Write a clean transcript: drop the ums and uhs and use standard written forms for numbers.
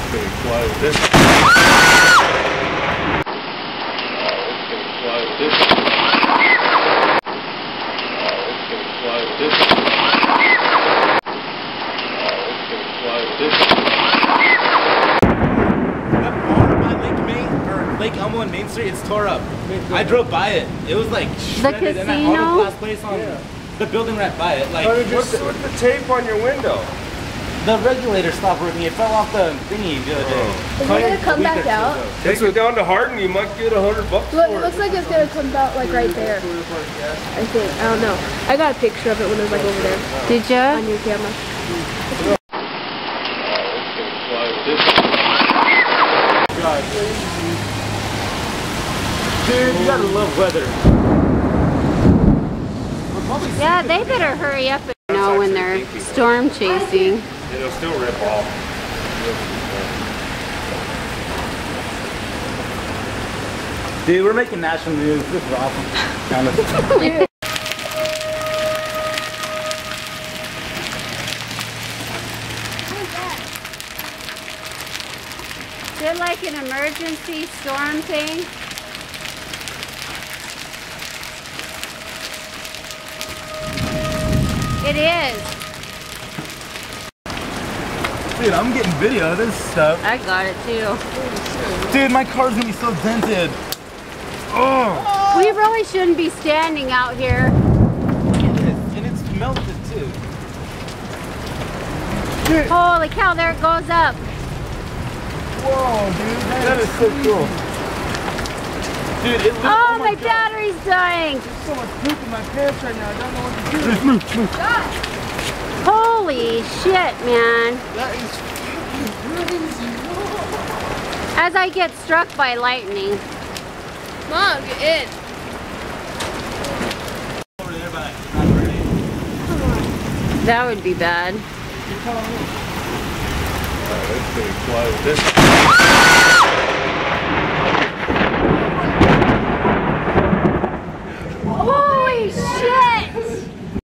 it's gonna fly with this. It's gonna fly with this. It's gonna fly with this. It's gonna fly with this. That bar by Lake Elmo and Main Street, it's tore up. I drove by it. It was like shredded. The and that auto glass place on the building right by it. Like, What's the tape on your window? The regulator stopped working. It fell off the thingy the other day. Is it gonna come back out? Take it down to Hardin, you might get $100 Look, for it looks like it's gonna come out like right there. I think. I don't know. I got a picture of it when it was like over there. Did ya? On your camera. God. Dude, you gotta love weather. Yeah, they better hurry up and know when they're storm chasing. It'll still rip off. Dude, we're making national news. This is awesome. Is it like an emergency storm thing? It is. Dude, I'm getting video of this stuff. I got it too. Dude, my car's gonna be so dented. Oh! We really shouldn't be standing out here. And it's melted too. Dude. Holy cow, there it goes up. Whoa, dude, that is so cool. Dude, it Oh, my battery's dying. There's so much poop in my pants right now, I don't know what to do. Move. Holy shit, man. That is crazy. As I get struck by lightning. Mom, get in. Over there, but not ready. That would be bad. It's gonna fly with this.